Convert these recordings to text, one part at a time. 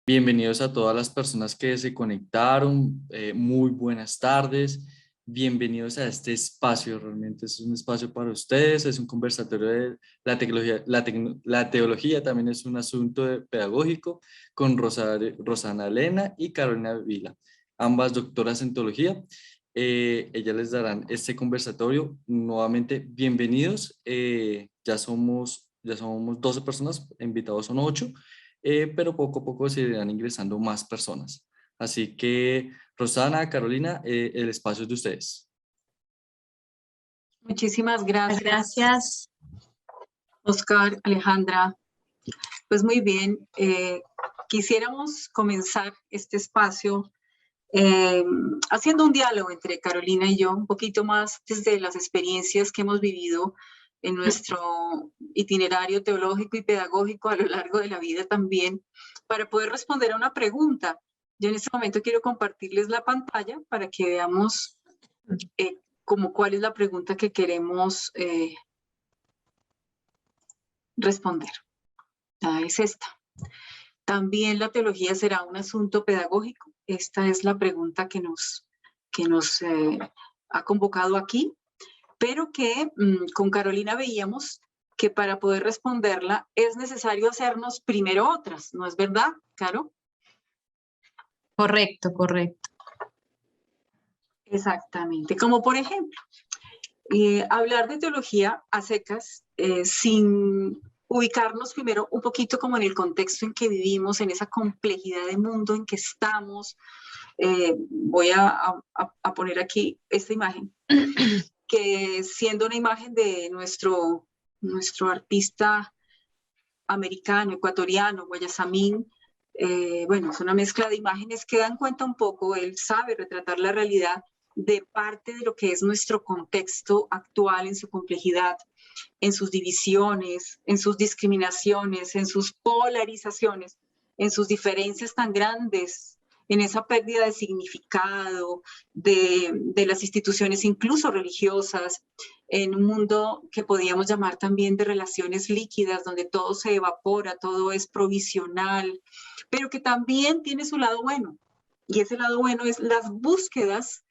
Bienvenidos a todas las personas que se conectaron. Muy buenas tardes. Bienvenidos a este espacio. Realmente es un espacio para ustedes. Es un conversatorio de la tecnología. La teología también es un asunto pedagógico con Rosana Elena y Carolina Vila, ambas doctoras en teología. Ellas les darán este conversatorio. Nuevamente, bienvenidos. Ya somos 12 personas, invitados son 8, pero poco a poco se irán ingresando más personas. Así que, Rosana, Carolina, el espacio es de ustedes. Muchísimas gracias. Gracias. Oscar, Alejandra. Pues muy bien, quisiéramos comenzar este espacio haciendo un diálogo entre Carolina y yo, un poquito más desde las experiencias que hemos vivido en nuestro itinerario teológico y pedagógico a lo largo de la vida también, para poder responder a una pregunta. Yo en este momento quiero compartirles la pantalla para que veamos como cuál es la pregunta que queremos responder. Es esta. ¿También la teología será un asunto pedagógico? Esta es la pregunta que nos ha convocado aquí, pero que con Carolina veíamos que para poder responderla es necesario hacernos primero otras, ¿no es verdad, Caro? Correcto, correcto. Exactamente, como por ejemplo, hablar de teología a secas sin ubicarnos primero un poquito como en el contexto en que vivimos, en esa complejidad de mundo en que estamos. Voy a poner aquí esta imagen, que siendo una imagen de nuestro artista americano, ecuatoriano, Guayasamín, bueno, es una mezcla de imágenes que dan cuenta un poco, él sabe retratar la realidad de parte de lo que es nuestro contexto actual en su complejidad, en sus divisiones, en sus discriminaciones, en sus polarizaciones, en sus diferencias tan grandes, en esa pérdida de significado de las instituciones, incluso religiosas, en un mundo que podríamos llamar también de relaciones líquidas, donde todo se evapora, todo es provisional, pero que también tiene su lado bueno. Y ese lado bueno es las búsquedas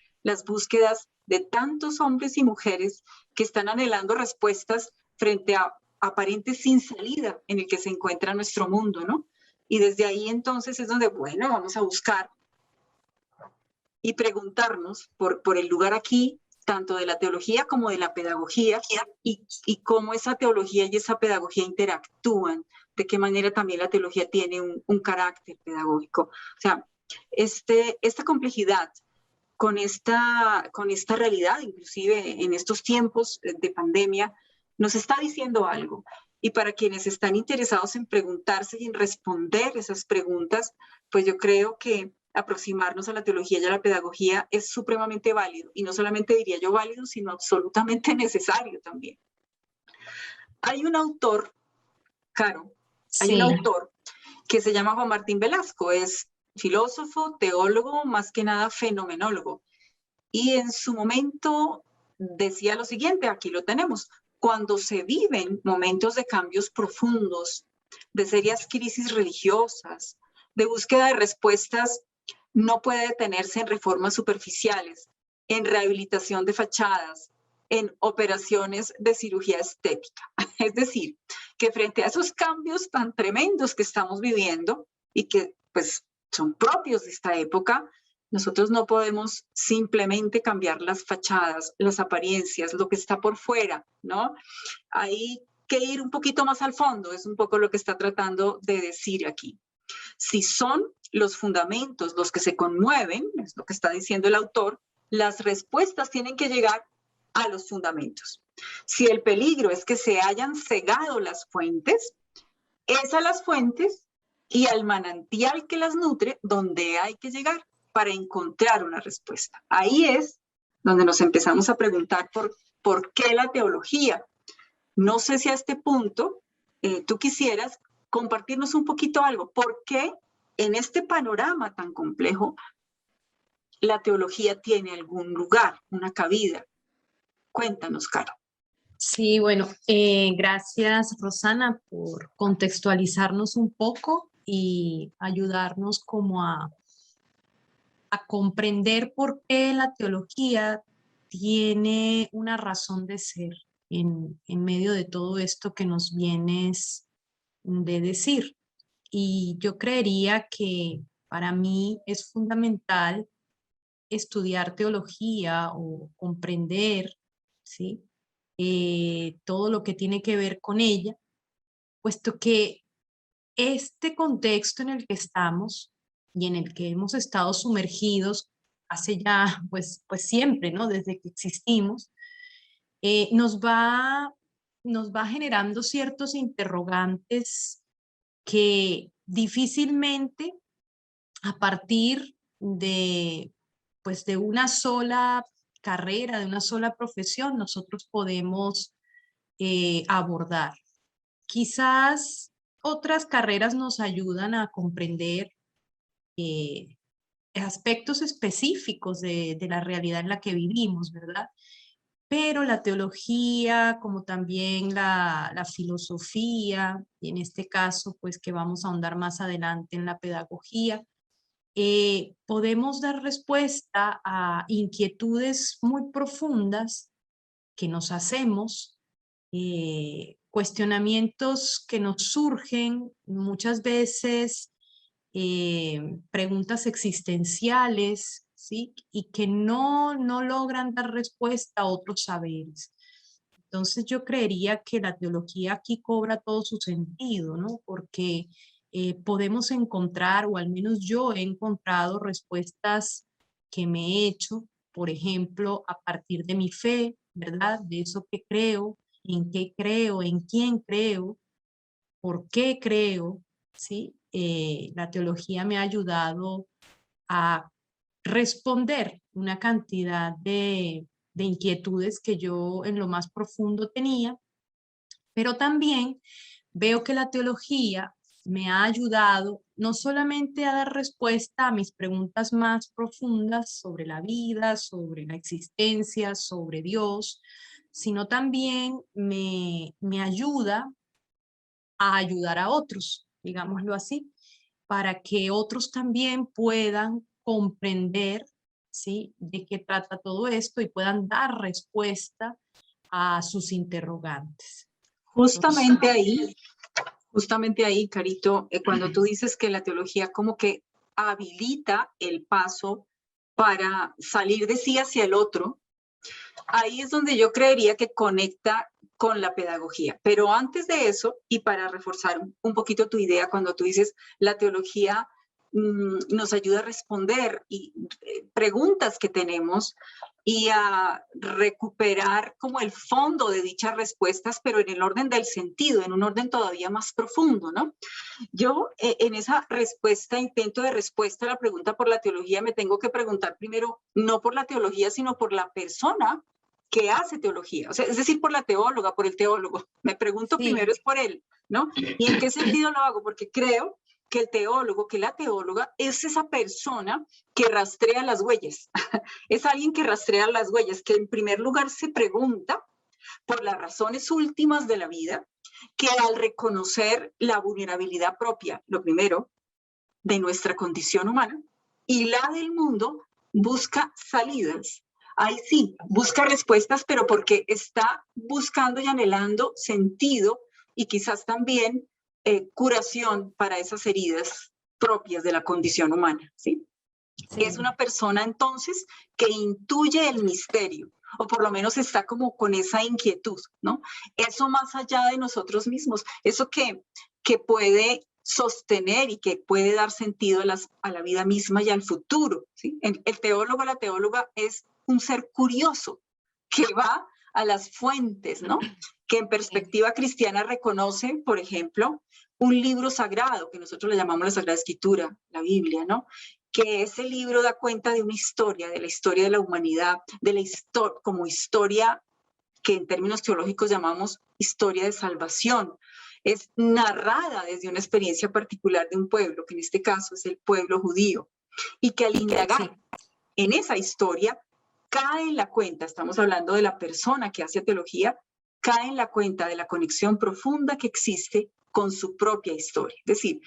de tantos hombres y mujeres que están anhelando respuestas frente a aparentes sin salida en el que se encuentra nuestro mundo, ¿no? Y desde ahí entonces es donde, bueno, vamos a buscar y preguntarnos por el lugar aquí, tanto de la teología como de la pedagogía, y cómo esa teología y esa pedagogía interactúan, de qué manera también la teología tiene un carácter pedagógico. O sea, esta complejidad con esta realidad, inclusive en estos tiempos de pandemia, nos está diciendo algo. Y para quienes están interesados en preguntarse y en responder esas preguntas, pues yo creo que aproximarnos a la teología y a la pedagogía es supremamente válido. Y no solamente diría yo válido, sino absolutamente necesario también. Hay un autor, Caro, hay un autor que se llama Juan Martín Velasco, es filósofo, teólogo, más que nada fenomenólogo. Y en su momento decía lo siguiente, aquí lo tenemos: cuando se viven momentos de cambios profundos, de serias crisis religiosas, de búsqueda de respuestas, no puede detenerse en reformas superficiales, en rehabilitación de fachadas, en operaciones de cirugía estética. Es decir, que frente a esos cambios tan tremendos que estamos viviendo y que pues son propios de esta época, nosotros no podemos simplemente cambiar las fachadas, las apariencias, lo que está por fuera, ¿no? Hay que ir un poquito más al fondo, es un poco lo que está tratando de decir aquí. Si son los fundamentos los que se conmueven, es lo que está diciendo el autor, las respuestas tienen que llegar a los fundamentos. Si el peligro es que se hayan cegado las fuentes, es a las fuentes y al manantial que las nutre donde hay que llegar para encontrar una respuesta. Ahí es donde nos empezamos a preguntar por qué la teología. No sé si a este punto tú quisieras compartirnos un poquito algo. ¿Por qué en este panorama tan complejo la teología tiene algún lugar, una cabida? Cuéntanos, Caro. Sí, bueno, gracias Rosana por contextualizarnos un poco y ayudarnos como a comprender por qué la teología tiene una razón de ser en medio de todo esto que nos vienes de decir. Y yo creería que para mí es fundamental estudiar teología o comprender, ¿sí? Todo lo que tiene que ver con ella, puesto que este contexto en el que estamos y en el que hemos estado sumergidos hace ya, pues siempre, ¿no? Desde que existimos, nos va generando ciertos interrogantes que difícilmente a partir pues de una sola carrera, de una sola profesión, nosotros podemos abordar. Quizás otras carreras nos ayudan a comprender eh, aspectos específicos de la realidad en la que vivimos, ¿verdad? Pero la teología, como también la filosofía, y en este caso, pues que vamos a ahondar más adelante en la pedagogía, podemos dar respuesta a inquietudes muy profundas que nos hacemos, cuestionamientos que nos surgen muchas veces, preguntas existenciales, ¿sí? Y que no logran dar respuesta a otros saberes. Entonces yo creería que la teología aquí cobra todo su sentido, ¿no? Porque podemos encontrar, o al menos yo he encontrado respuestas que me he hecho, por ejemplo, a partir de mi fe, ¿verdad? De eso que creo, en qué creo, en quién creo, por qué creo, ¿sí? La teología me ha ayudado a responder una cantidad de inquietudes que yo en lo más profundo tenía, pero también veo que la teología me ha ayudado no solamente a dar respuesta a mis preguntas más profundas sobre la vida, sobre la existencia, sobre Dios, sino también me ayuda a ayudar a otros, digámoslo así, para que otros también puedan comprender, ¿sí?, de qué trata todo esto y puedan dar respuesta a sus interrogantes. Justamente ahí, justamente ahí, Carito, cuando tú dices que la teología como que habilita el paso para salir de sí hacia el otro, ahí es donde yo creería que conecta con la pedagogía. Pero antes de eso, y para reforzar un poquito tu idea, cuando tú dices la teología nos ayuda a responder preguntas que tenemos y a recuperar como el fondo de dichas respuestas, pero en el orden del sentido, en un orden todavía más profundo, ¿no? Yo en esa respuesta, intento de respuesta a la pregunta por la teología, me tengo que preguntar primero, no por la teología, sino por la persona que hace teología, o sea, es decir, por la teóloga, por el teólogo. Me pregunto primero es por él, ¿no? ¿Y en qué sentido lo hago? Porque creo que el teólogo, que la teóloga es esa persona que rastrea las huellas. Es alguien que rastrea las huellas, que en primer lugar se pregunta por las razones últimas de la vida, que al reconocer la vulnerabilidad propia, lo primero, de nuestra condición humana, y la del mundo, busca salidas. Ahí sí, busca respuestas, pero porque está buscando y anhelando sentido y quizás también curación para esas heridas propias de la condición humana, ¿sí? Sí. Es una persona entonces que intuye el misterio, o por lo menos está como con esa inquietud, ¿no? Eso más allá de nosotros mismos, eso que puede sostener y que puede dar sentido a la vida misma y al futuro, ¿sí? El teólogo, la teóloga es un ser curioso que va a las fuentes, ¿no? Que en perspectiva cristiana reconoce, por ejemplo, un libro sagrado, que nosotros le llamamos la Sagrada Escritura, la Biblia, ¿no? Que ese libro da cuenta de una historia, de la historia de la humanidad, de la historia, como historia que en términos teológicos llamamos historia de salvación. Es narrada desde una experiencia particular de un pueblo, que en este caso es el pueblo judío, y que al indagar en esa historia cae en la cuenta, estamos hablando de la persona que hace teología, cae en la cuenta de la conexión profunda que existe con su propia historia. Es decir,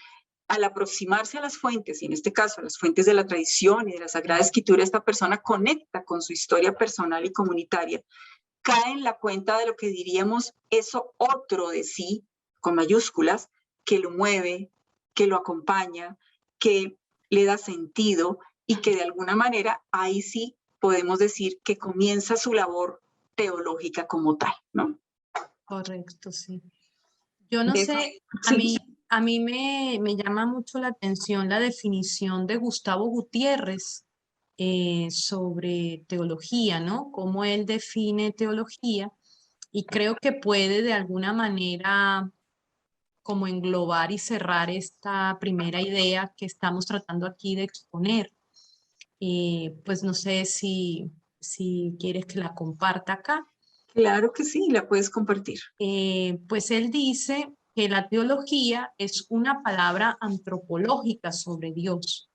al aproximarse a las fuentes, y en este caso a las fuentes de la tradición y de la Sagrada Escritura, esta persona conecta con su historia personal y comunitaria, cae en la cuenta de lo que diríamos eso otro de sí, con mayúsculas, que lo mueve, que lo acompaña, que le da sentido y que de alguna manera ahí sí podemos decir que comienza su labor teológica como tal, ¿no? Correcto, sí. Yo no De sé, sí. a mí me llama mucho la atención la definición de Gustavo Gutiérrez sobre teología, ¿no? Cómo él define teología y creo que puede de alguna manera como englobar y cerrar esta primera idea que estamos tratando aquí de exponer. Pues no sé si quieres que la comparta acá. Claro que sí, la puedes compartir. Pues él dice que la teología es una palabra antropológica sobre Dios.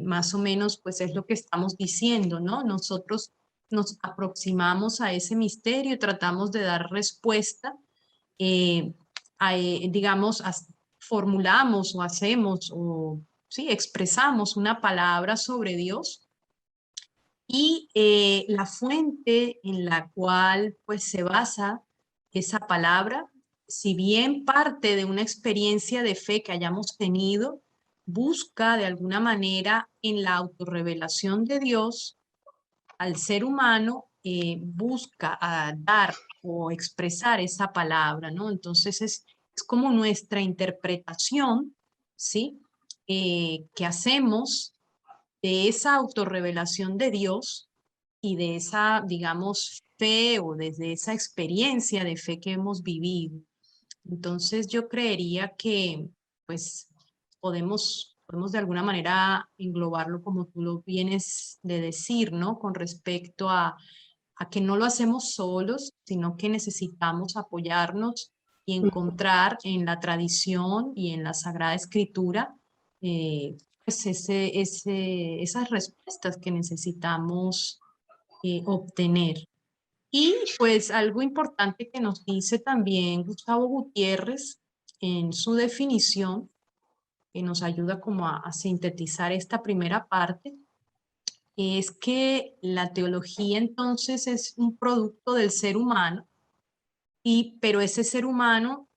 Más o menos, pues es lo que estamos diciendo, ¿no? Nosotros nos aproximamos a ese misterio y tratamos de dar respuesta, eh, digamos, formulamos o hacemos o sí, expresamos una palabra sobre Dios y la fuente en la cual pues se basa esa palabra, si bien parte de una experiencia de fe que hayamos tenido, busca de alguna manera en la autorrevelación de Dios al ser humano, busca dar o expresar esa palabra, ¿no? Entonces es como nuestra interpretación, ¿sí? Que hacemos de esa autorrevelación de Dios y de esa, digamos, fe o desde esa experiencia de fe que hemos vivido. Entonces yo creería que pues podemos de alguna manera englobarlo como tú lo vienes de decir, ¿no? Con respecto a que no lo hacemos solos, sino que necesitamos apoyarnos y encontrar en la tradición y en la Sagrada Escritura pues esas respuestas que necesitamos obtener. Y pues algo importante que nos dice también Gustavo Gutiérrez en su definición, que nos ayuda como a sintetizar esta primera parte, es que la teología entonces es un producto del ser humano, pero ese ser humano,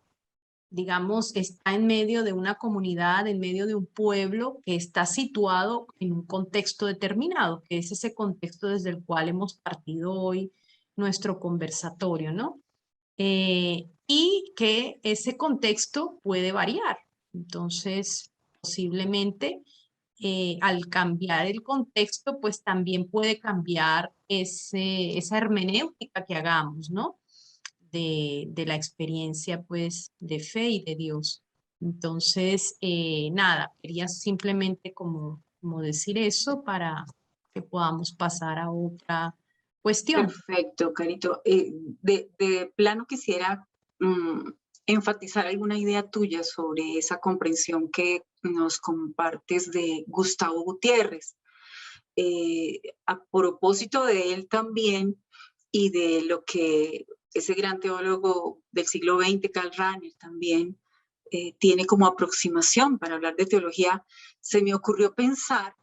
digamos, está en medio de una comunidad, en medio de un pueblo que está situado en un contexto determinado, que es ese contexto desde el cual hemos partido hoy nuestro conversatorio, ¿no? Y que ese contexto puede variar. Entonces, posiblemente al cambiar el contexto, pues también puede cambiar esa hermenéutica que hagamos, ¿no? De la experiencia, pues, de fe y de Dios. Entonces, nada, quería simplemente como decir eso para que podamos pasar a otra cuestión. Perfecto, Carito. De plano quisiera enfatizar alguna idea tuya sobre esa comprensión que nos compartes de Gustavo Gutiérrez. A propósito de él también y de lo que ese gran teólogo del siglo XX, Karl Rahner, también tiene como aproximación para hablar de teología, se me ocurrió pensar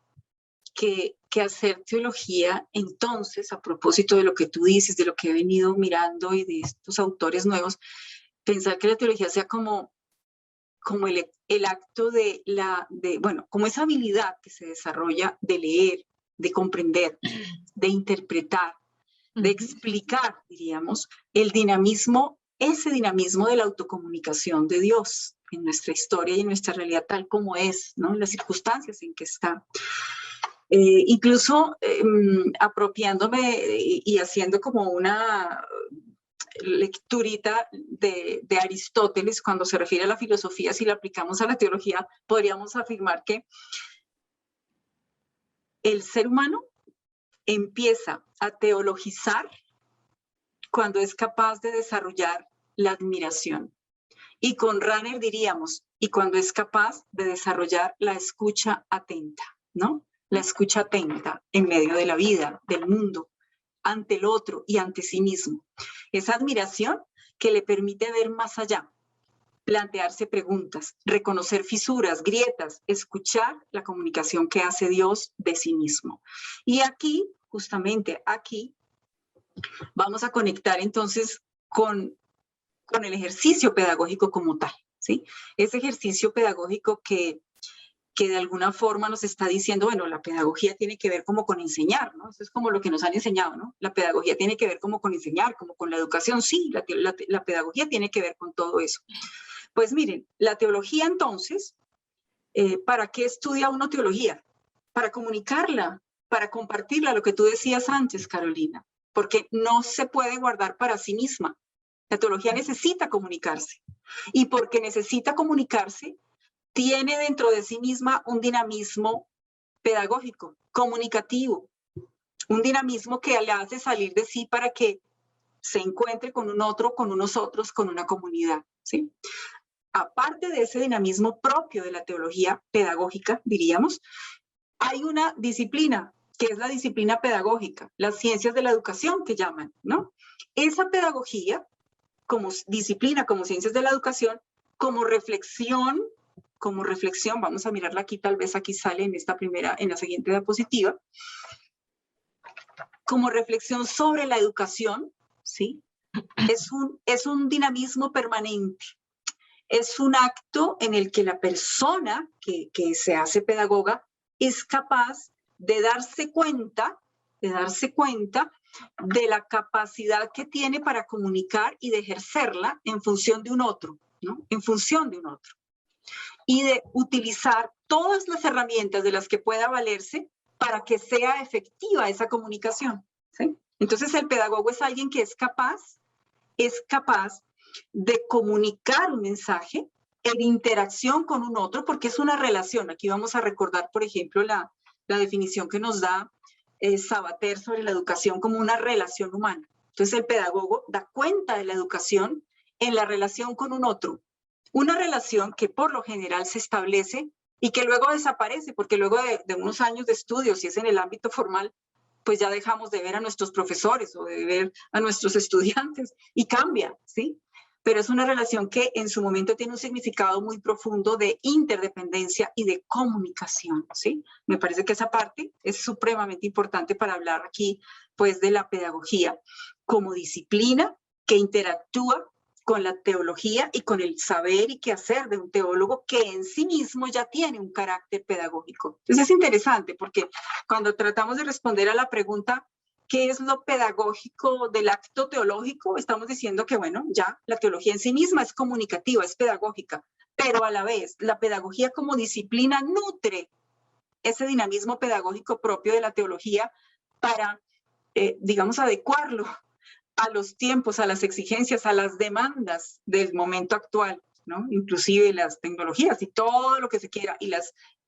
que hacer teología, entonces, a propósito de lo que tú dices, de lo que he venido mirando y de estos autores nuevos, pensar que la teología sea como el acto bueno, como esa habilidad que se desarrolla de leer, de comprender, de interpretar, de explicar, diríamos, ese dinamismo de la autocomunicación de Dios en nuestra historia y en nuestra realidad tal como es, ¿no? En las circunstancias en que está. Incluso apropiándome y haciendo como una lecturita de Aristóteles cuando se refiere a la filosofía, si la aplicamos a la teología, podríamos afirmar que el ser humano empieza a teologizar cuando es capaz de desarrollar la admiración. Y con Rahner diríamos, y cuando es capaz de desarrollar la escucha atenta, ¿no? La escucha atenta en medio de la vida, del mundo, ante el otro y ante sí mismo. Esa admiración que le permite ver más allá, plantearse preguntas, reconocer fisuras, grietas, escuchar la comunicación que hace Dios de sí mismo. Y aquí, justamente aquí, vamos a conectar entonces con el ejercicio pedagógico como tal, ¿sí? Ese ejercicio pedagógico que de alguna forma nos está diciendo, bueno, la pedagogía tiene que ver como con enseñar, ¿no? Eso es como lo que nos han enseñado, ¿no? La pedagogía tiene que ver como con enseñar, como con la educación. Sí, la pedagogía tiene que ver con todo eso. Pues miren, la teología entonces, ¿para qué estudia uno teología? Para comunicarla, para compartirla, lo que tú decías antes, Carolina, porque no se puede guardar para sí misma. La teología necesita comunicarse. Y porque necesita comunicarse, tiene dentro de sí misma un dinamismo pedagógico, comunicativo, un dinamismo que le hace salir de sí para que se encuentre con un otro, con unos otros, con una comunidad, ¿sí? Aparte de ese dinamismo propio de la teología pedagógica, diríamos, hay una disciplina que es la disciplina pedagógica, las ciencias de la educación que llaman, ¿no? Esa pedagogía como disciplina, como ciencias de la educación, como reflexión, vamos a mirarla aquí, tal vez aquí sale en esta primera, en la siguiente diapositiva, como reflexión sobre la educación, ¿sí? Es un dinamismo permanente, es un acto en el que la persona que se hace pedagoga es capaz de darse cuenta de la capacidad que tiene para comunicar y de ejercerla en función de un otro, ¿no? En función de un otro. Y de utilizar todas las herramientas de las que pueda valerse para que sea efectiva esa comunicación, ¿sí? Entonces el pedagogo es alguien que es capaz de comunicar un mensaje en interacción con un otro, porque es una relación. Aquí vamos a recordar, por ejemplo, la definición que nos da Sabater sobre la educación como una relación humana. Entonces el pedagogo da cuenta de la educación en la relación con un otro. Una relación que por lo general se establece y que luego desaparece, porque luego de unos años de estudio, si es en el ámbito formal, pues ya dejamos de ver a nuestros profesores o de ver a nuestros estudiantes y cambia, ¿sí? Pero es una relación que en su momento tiene un significado muy profundo de interdependencia y de comunicación, ¿sí? Me parece que esa parte es supremamente importante para hablar aquí, pues, de la pedagogía como disciplina que interactúa con la teología y con el saber y quehacer de un teólogo que en sí mismo ya tiene un carácter pedagógico. Entonces es interesante porque cuando tratamos de responder a la pregunta ¿qué es lo pedagógico del acto teológico? Estamos diciendo que, bueno, ya la teología en sí misma es comunicativa, es pedagógica, pero a la vez la pedagogía como disciplina nutre ese dinamismo pedagógico propio de la teología para, digamos, adecuarlo a los tiempos, a las exigencias, a las demandas del momento actual, ¿no? Inclusive las tecnologías y todo lo que se quiera,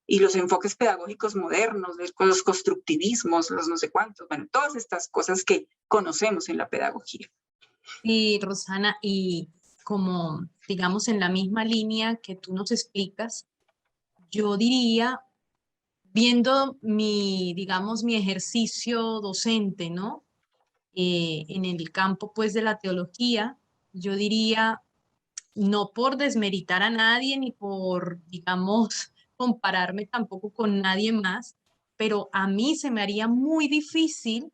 y los enfoques pedagógicos modernos, los constructivismos, los no sé cuántos, bueno, todas estas cosas que conocemos en la pedagogía. Sí, Rosana, y como, digamos, en la misma línea que tú nos explicas, yo diría, viendo mi, digamos, mi ejercicio docente, ¿no? En el campo, pues, de la teología, yo diría, no por desmeritar a nadie ni por, digamos, compararme tampoco con nadie más, pero a mí se me haría muy difícil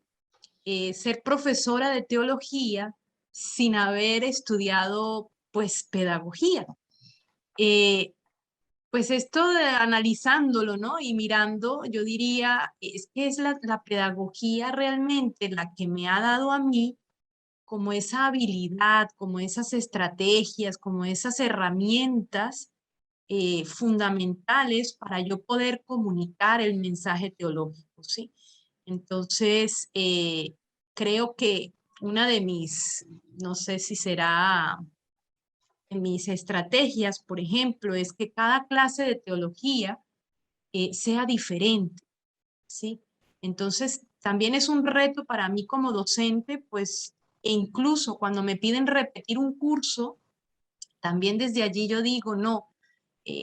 ser profesora de teología sin haber estudiado, pues, pedagogía. Pues esto de analizándolo, ¿no? Y mirando, yo diría, es que es la pedagogía realmente la que me ha dado a mí como esa habilidad, como esas estrategias, como esas herramientas fundamentales para yo poder comunicar el mensaje teológico, ¿sí? Entonces, creo que una de mis, no sé si será mis estrategias, por ejemplo, es que cada clase de teología sea diferente, ¿sí? Entonces, también es un reto para mí como docente, pues, e incluso cuando me piden repetir un curso, también desde allí yo digo, no,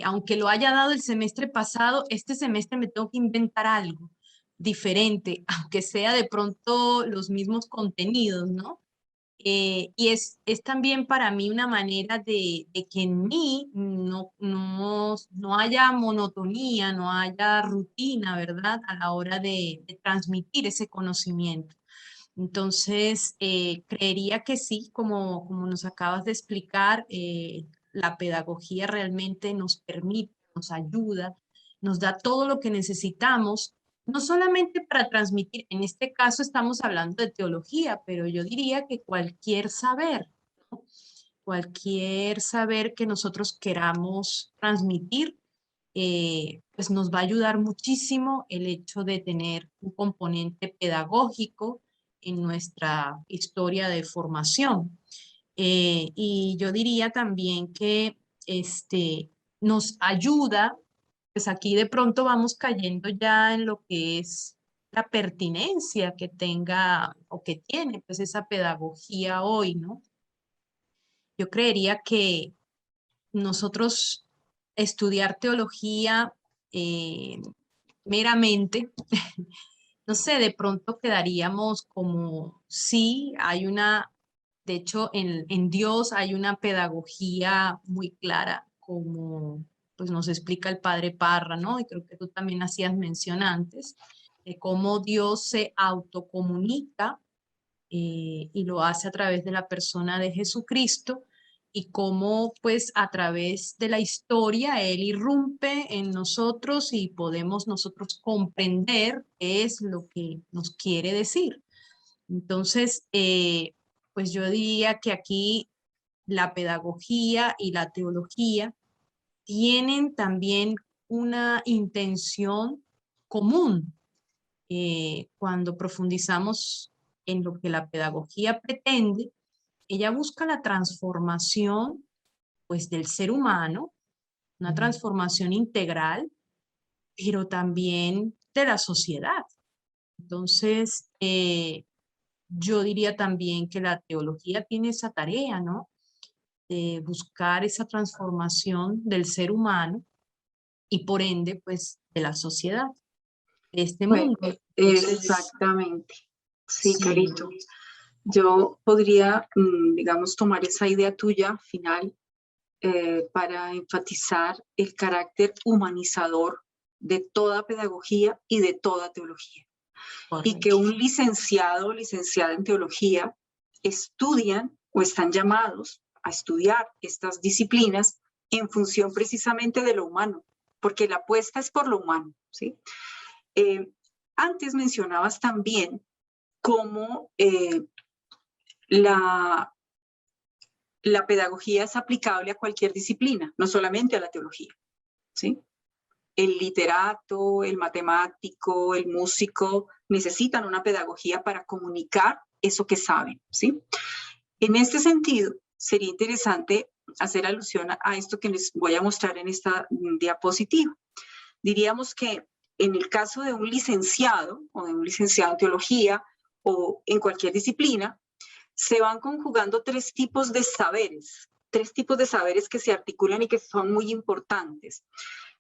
aunque lo haya dado el semestre pasado, este semestre me tengo que inventar algo diferente, aunque sea de pronto los mismos contenidos, ¿no? Y es también para mí una manera de que en mí no haya monotonía, no haya rutina, ¿verdad? A la hora de transmitir ese conocimiento. Entonces, creería que sí, como nos acabas de explicar, la pedagogía realmente nos permite, nos ayuda, nos da todo lo que necesitamos, no solamente para transmitir, en este caso estamos hablando de teología, pero yo diría que cualquier saber, ¿no? Cualquier saber que nosotros queramos transmitir, pues nos va a ayudar muchísimo el hecho de tener un componente pedagógico en nuestra historia de formación. Y yo diría también que nos ayuda, pues aquí de pronto vamos cayendo ya en lo que es la pertinencia que tenga o que tiene pues esa pedagogía hoy, ¿no? Yo creería que nosotros estudiar teología eh, meramente, no sé, de pronto quedaríamos como, sí, hay una, de hecho, en Dios hay una pedagogía muy clara, como pues nos explica el padre Parra, ¿no? Y creo que tú también hacías mención antes, de cómo Dios se autocomunica y lo hace a través de la persona de Jesucristo y cómo pues a través de la historia Él irrumpe en nosotros y podemos nosotros comprender qué es lo que nos quiere decir. Entonces, pues yo diría que aquí la pedagogía y la teología tienen también una intención común cuando profundizamos en lo que la pedagogía pretende. Ella busca la transformación pues del ser humano, una transformación integral, pero también de la sociedad. Entonces, yo diría también que la teología tiene esa tarea, ¿no? De buscar esa transformación del ser humano y por ende, pues, de la sociedad, de este Bueno, mundo. Entonces, exactamente. Sí, sí, Carito. Yo podría, digamos, tomar esa idea tuya final para enfatizar el carácter humanizador de toda pedagogía y de toda teología. Y que correcto. un licenciado o licenciada en teología estudian o están llamados a estudiar estas disciplinas en función precisamente de lo humano, porque la apuesta es por lo humano, ¿sí? Eh, Antes mencionabas también cómo la, la pedagogía es aplicable a cualquier disciplina, no solamente a la teología, ¿sí? El literato, el matemático, el músico necesitan una pedagogía para comunicar eso que saben, ¿sí? En este sentido, sería interesante hacer alusión a esto que les voy a mostrar en esta diapositiva. Diríamos que en el caso de un licenciado o de un licenciado en teología o en cualquier disciplina, se van conjugando tres tipos de saberes que se articulan y que son muy importantes.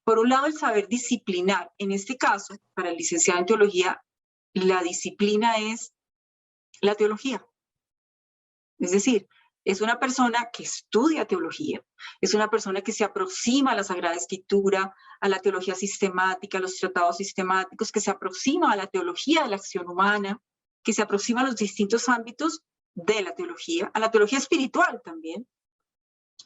Por un lado, el saber disciplinar. En este caso, para el licenciado en teología, la disciplina es la teología. Es decir, es una persona que estudia teología, es una persona que se aproxima a la Sagrada Escritura, a la teología sistemática, a los tratados sistemáticos, que se aproxima a la teología de la acción humana, que se aproxima a los distintos ámbitos de la teología, a la teología espiritual también.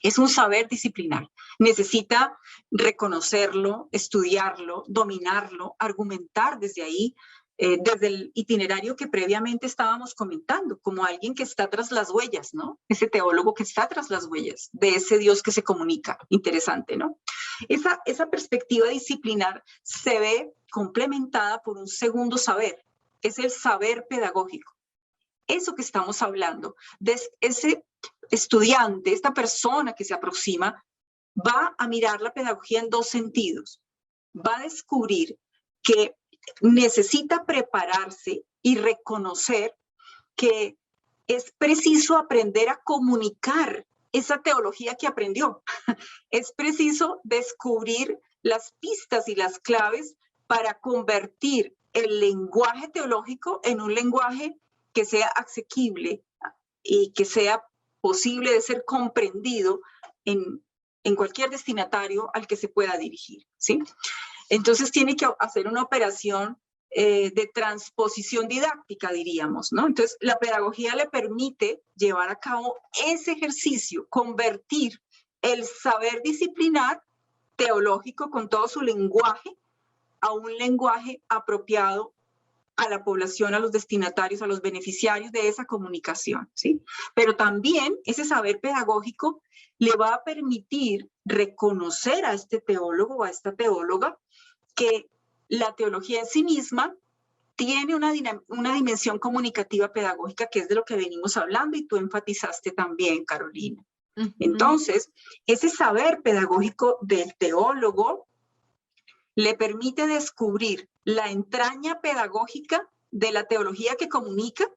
Es un saber disciplinar. Necesita reconocerlo, estudiarlo, dominarlo, argumentar desde ahí, desde el itinerario que previamente estábamos comentando, como alguien que está tras las huellas, ¿no? Ese teólogo que está tras las huellas de ese Dios que se comunica. Interesante, ¿no? Esa perspectiva disciplinar se ve complementada por un segundo saber, es el saber pedagógico. Eso que estamos hablando, de ese estudiante, esta persona que se aproxima, va a mirar la pedagogía en dos sentidos. Va a descubrir que necesita prepararse y reconocer que es preciso aprender a comunicar esa teología que aprendió. Es preciso descubrir las pistas y las claves para convertir el lenguaje teológico en un lenguaje que sea asequible y que sea posible de ser comprendido en cualquier destinatario al que se pueda dirigir, ¿sí? Entonces tiene que hacer una operación de transposición didáctica, diríamos, ¿no? Entonces la pedagogía le permite llevar a cabo ese ejercicio, convertir el saber disciplinar teológico con todo su lenguaje a un lenguaje apropiado a la población, a los destinatarios, a los beneficiarios de esa comunicación, ¿sí? Pero también ese saber pedagógico le va a permitir reconocer a este teólogo o a esta teóloga que la teología en sí misma tiene una dimensión comunicativa pedagógica, que es de lo que venimos hablando y tú enfatizaste también, Carolina. Entonces, ese saber pedagógico del teólogo le permite descubrir la entraña pedagógica de la teología que comunica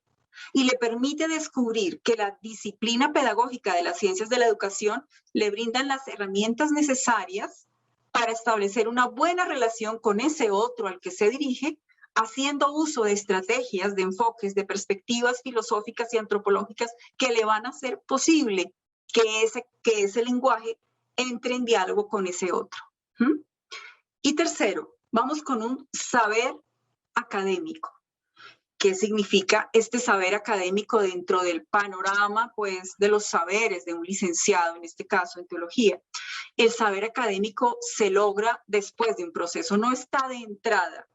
y le permite descubrir que la disciplina pedagógica de las ciencias de la educación le brindan las herramientas necesarias para establecer una buena relación con ese otro al que se dirige, haciendo uso de estrategias, de enfoques, de perspectivas filosóficas y antropológicas que le van a hacer posible que ese lenguaje entre en diálogo con ese otro. Y tercero, vamos con un saber académico. ¿Qué significa este saber académico dentro del panorama, pues, de los saberes de un licenciado, en este caso en teología? El saber académico se logra después de un proceso, no está de entrada.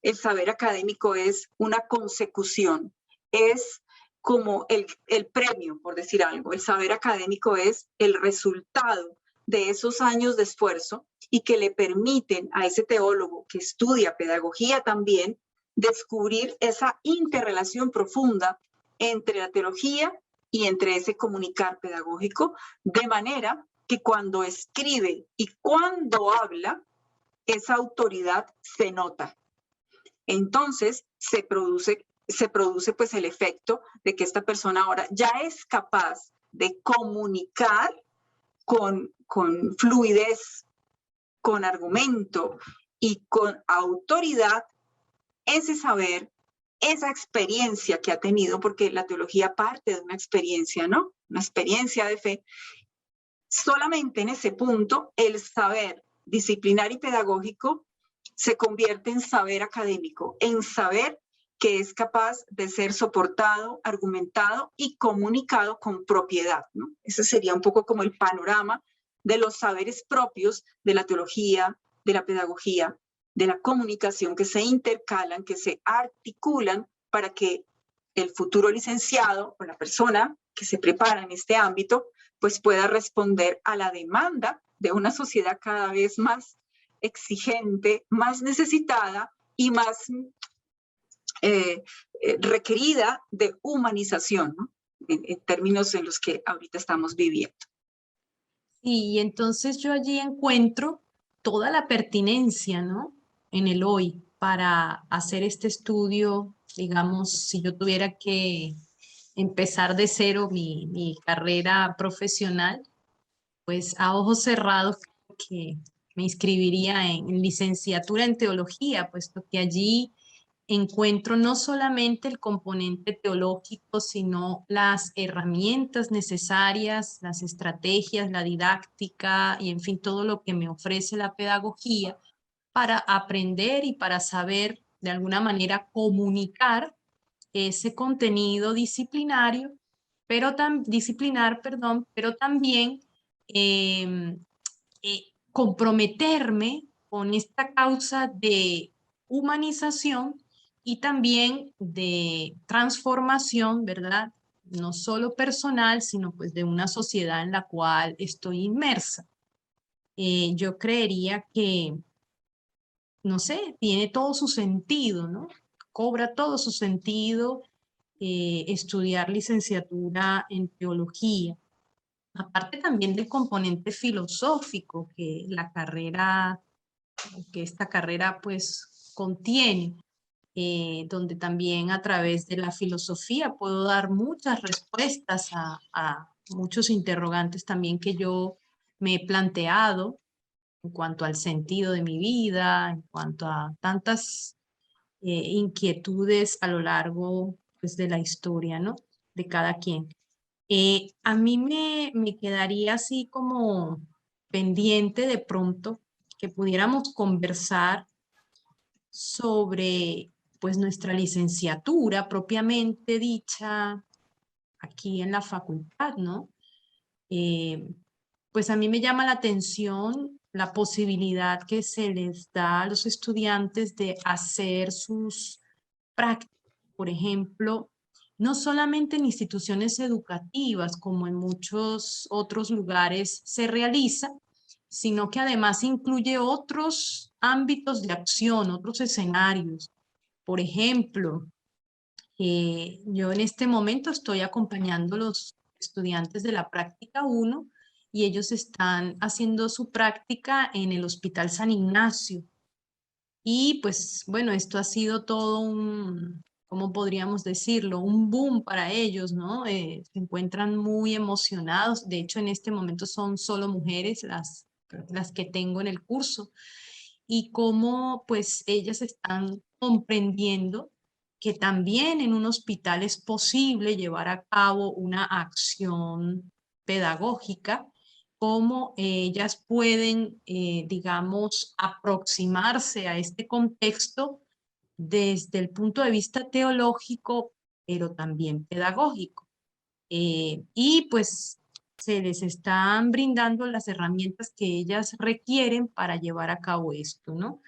El saber académico es una consecución, es como el premio, por decir algo. El saber académico es el resultado de esos años de esfuerzo y que le permiten a ese teólogo que estudia pedagogía también descubrir esa interrelación profunda entre la teología y entre ese comunicar pedagógico, de manera que cuando escribe y cuando habla, esa autoridad se nota. Entonces se produce pues el efecto de que esta persona ahora ya es capaz de comunicar con fluidez, con argumento y con autoridad ese saber, esa experiencia que ha tenido, porque la teología parte de una experiencia, ¿no? Una experiencia de fe. Solamente en ese punto, el saber disciplinar y pedagógico se convierte en saber académico, en saber que es capaz de ser soportado, argumentado y comunicado con propiedad, ¿no? Ese sería un poco como el panorama de los saberes propios de la teología, de la pedagogía, de la comunicación, que se intercalan, que se articulan para que el futuro licenciado o la persona que se prepara en este ámbito pues pueda responder a la demanda de una sociedad cada vez más exigente, más necesitada y más requerida de humanización, ¿no? En términos en los que ahorita estamos viviendo. Y entonces yo allí encuentro toda la pertinencia, ¿no? En el hoy para hacer este estudio, digamos, si yo tuviera que empezar de cero mi carrera profesional, pues a ojos cerrados que me inscribiría en licenciatura en teología, puesto que allí encuentro no solamente el componente teológico, sino las herramientas necesarias, las estrategias, la didáctica y en fin, todo lo que me ofrece la pedagogía para aprender y para saber de alguna manera comunicar ese contenido disciplinario, pero también eh, comprometerme con esta causa de humanización y también de transformación, ¿verdad? No solo personal, sino pues de una sociedad en la cual estoy inmersa. Yo creería que, no sé, tiene todo su sentido, ¿no? Cobra todo su sentido estudiar licenciatura en teología. Aparte también del componente filosófico que esta carrera pues contiene, donde también a través de la filosofía puedo dar muchas respuestas a muchos interrogantes también que yo me he planteado en cuanto al sentido de mi vida, en cuanto a tantas inquietudes a lo largo pues, de la historia, ¿no? De cada quien. A mí me quedaría así como pendiente de pronto que pudiéramos conversar sobre pues nuestra licenciatura propiamente dicha aquí en la facultad, ¿no? Eh, pues a mí me llama la atención la posibilidad que se les da a los estudiantes de hacer sus prácticas, por ejemplo, no solamente en instituciones educativas, como en muchos otros lugares se realiza, sino que además incluye otros ámbitos de acción, otros escenarios. Por ejemplo, yo en este momento estoy acompañando a los estudiantes de la práctica 1 y ellos están haciendo su práctica en el Hospital San Ignacio. Y pues bueno, esto ha sido todo un, ¿cómo podríamos decirlo? Un boom para ellos, ¿no? Se encuentran muy emocionados. De hecho, en este momento son solo mujeres las que tengo en el curso. Y cómo pues ellas están comprendiendo que también en un hospital es posible llevar a cabo una acción pedagógica, cómo ellas pueden, digamos, aproximarse a este contexto desde el punto de vista teológico, pero también pedagógico. Y pues se les están brindando las herramientas que ellas requieren para llevar a cabo esto, ¿no?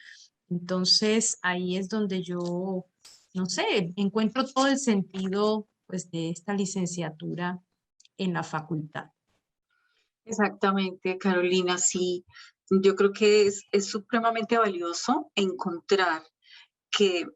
Entonces ahí es donde yo, no sé, encuentro todo el sentido pues de esta licenciatura en la facultad. Exactamente, Carolina, sí. Yo creo que es supremamente valioso encontrar que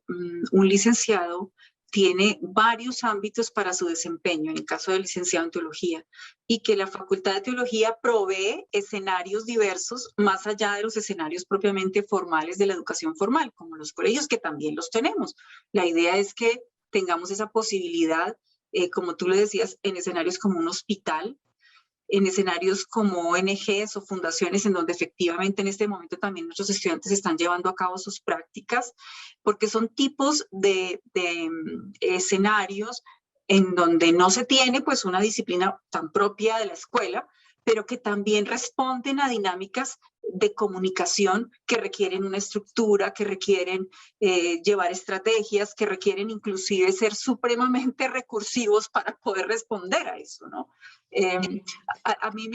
un licenciado tiene varios ámbitos para su desempeño, en el caso del licenciado en teología, y que la Facultad de Teología provee escenarios diversos más allá de los escenarios propiamente formales de la educación formal, como los colegios, que también los tenemos. La idea es que tengamos esa posibilidad, como tú le decías, en escenarios como un hospital, en escenarios como ONGs o fundaciones en donde efectivamente en este momento también nuestros estudiantes están llevando a cabo sus prácticas, porque son tipos de escenarios en donde no se tiene pues una disciplina tan propia de la escuela, pero que también responden a dinámicas de comunicación que requieren una estructura, que requieren llevar estrategias, que requieren inclusive ser supremamente recursivos para poder responder a eso, ¿no? A mí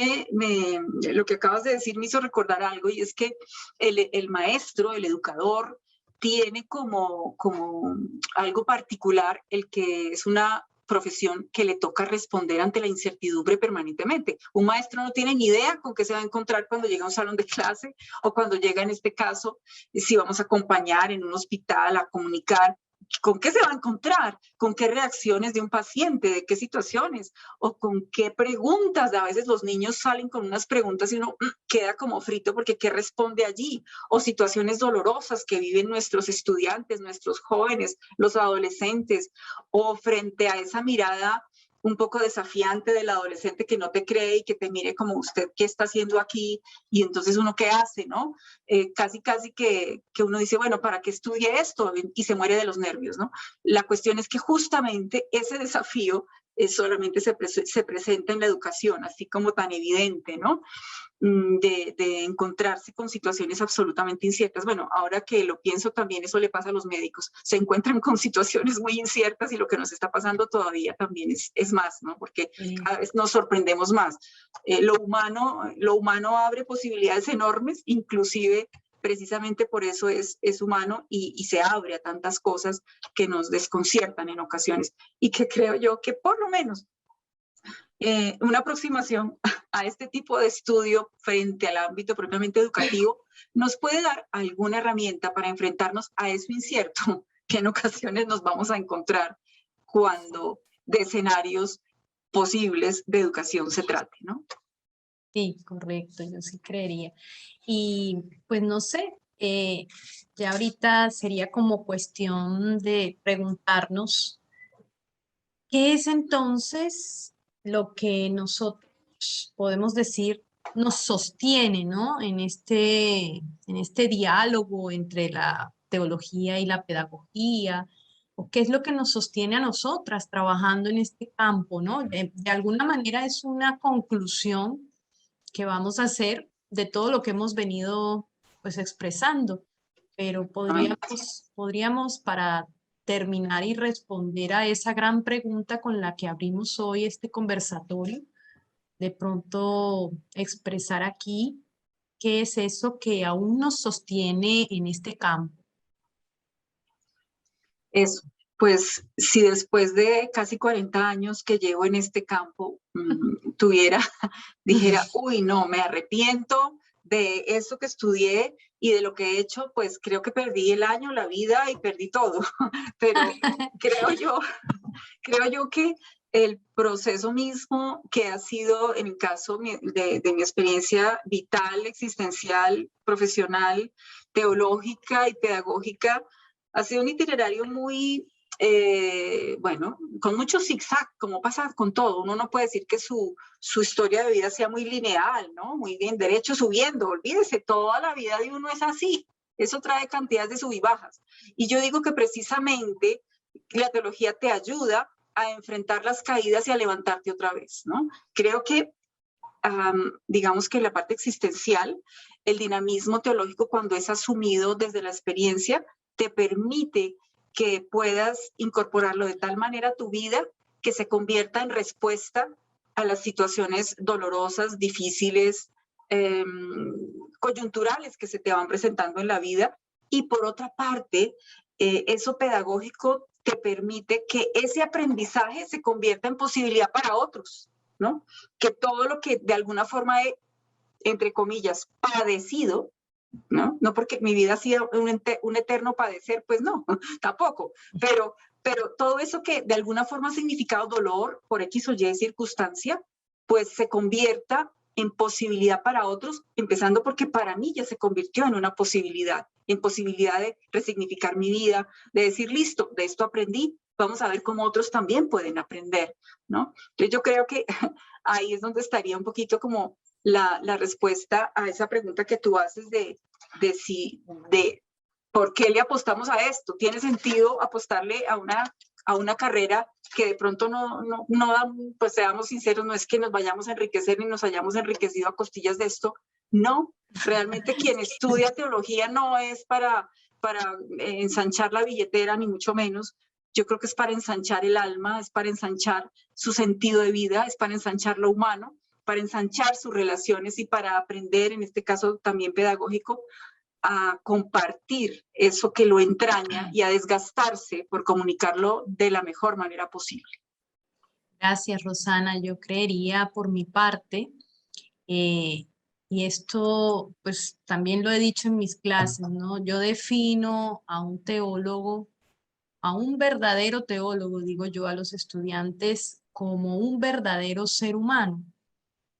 lo que acabas de decir me hizo recordar algo, y es que el maestro, el educador, tiene como algo particular el que es una profesión que le toca responder ante la incertidumbre permanentemente. Un maestro no tiene ni idea con qué se va a encontrar cuando llega a un salón de clase o cuando llega, en este caso, si vamos a acompañar en un hospital, a comunicar. ¿Con qué se va a encontrar? ¿Con qué reacciones de un paciente? ¿De qué situaciones? ¿O con qué preguntas? A veces los niños salen con unas preguntas y uno queda como frito porque ¿qué responde allí? O situaciones dolorosas que viven nuestros estudiantes, nuestros jóvenes, los adolescentes, o frente a esa mirada un poco desafiante del adolescente que no te cree y que te mire como usted, ¿qué está haciendo aquí? Y entonces uno, ¿qué hace, no? Casi que uno dice, bueno, ¿para qué estudie esto? Y se muere de los nervios, ¿no? La cuestión es que justamente ese desafío solamente se presenta en la educación, así como tan evidente, ¿no? De encontrarse con situaciones absolutamente inciertas. Bueno, ahora que lo pienso también eso le pasa a los médicos, se encuentran con situaciones muy inciertas y lo que nos está pasando todavía también es más, ¿no? Porque cada vez nos sorprendemos más. Lo humano abre posibilidades enormes, inclusive precisamente por eso es humano y se abre a tantas cosas que nos desconciertan en ocasiones y que creo yo que por lo menos una aproximación a este tipo de estudio frente al ámbito propiamente educativo nos puede dar alguna herramienta para enfrentarnos a eso incierto que en ocasiones nos vamos a encontrar cuando de escenarios posibles de educación se trate, ¿no? Sí, correcto, yo sí creería. Y pues no sé, ya ahorita sería como cuestión de preguntarnos qué es entonces lo que nosotros podemos decir nos sostiene, ¿no? En este diálogo entre la teología y la pedagogía, o qué es lo que nos sostiene a nosotras trabajando en este campo, ¿no? De alguna manera es una conclusión que vamos a hacer de todo lo que hemos venido pues expresando, pero podríamos para terminar y responder a esa gran pregunta con la que abrimos hoy este conversatorio, de pronto expresar aquí qué es eso que aún nos sostiene en este campo. Eso, pues si después de casi 40 años que llevo en este campo, dijera, uy, no, me arrepiento de eso que estudié y de lo que he hecho, pues creo que perdí el año, la vida y perdí todo. Pero creo yo que el proceso mismo que ha sido, en el caso de mi experiencia vital, existencial, profesional, teológica y pedagógica, ha sido un itinerario muy, bueno, con mucho zigzag, como pasa con todo. Uno no puede decir que su historia de vida sea muy lineal, ¿no? Muy bien, derecho subiendo, olvídese, toda la vida de uno es así. Eso trae cantidades de sub y bajas. Y yo digo que precisamente la teología te ayuda a enfrentar las caídas y a levantarte otra vez, ¿no? Creo que, digamos que la parte existencial, el dinamismo teológico cuando es asumido desde la experiencia, te permite que puedas incorporarlo de tal manera a tu vida que se convierta en respuesta a las situaciones dolorosas, difíciles, coyunturales que se te van presentando en la vida. Y por otra parte, eso pedagógico te permite que ese aprendizaje se convierta en posibilidad para otros, ¿no? Que todo lo que de alguna forma he, entre comillas, padecido, ¿no? No porque mi vida ha sido un eterno padecer, pues no, tampoco, pero todo eso que de alguna forma ha significado dolor por X o Y circunstancia, pues se convierta en posibilidad para otros, empezando porque para mí ya se convirtió en una posibilidad, en posibilidad de resignificar mi vida, de decir, listo, de esto aprendí, vamos a ver cómo otros también pueden aprender, ¿no? Entonces yo creo que ahí es donde estaría un poquito como la respuesta a esa pregunta que tú haces de por qué le apostamos a esto. ¿Tiene sentido apostarle a una carrera que de pronto no da, pues seamos sinceros, no es que nos vayamos a enriquecer ni nos hayamos enriquecido a costillas de esto? No, realmente quien estudia teología no es para ensanchar la billetera, ni mucho menos. Yo creo que es para ensanchar el alma, es para ensanchar su sentido de vida, es para ensanchar lo humano, para ensanchar sus relaciones y para aprender, en este caso también pedagógico, a compartir eso que lo entraña y a desgastarse por comunicarlo de la mejor manera posible. Gracias, Rosana. Yo creería por mi parte, y esto pues también lo he dicho en mis clases, ¿no? Yo defino a un teólogo, a un verdadero teólogo, digo yo a los estudiantes, como un verdadero ser humano.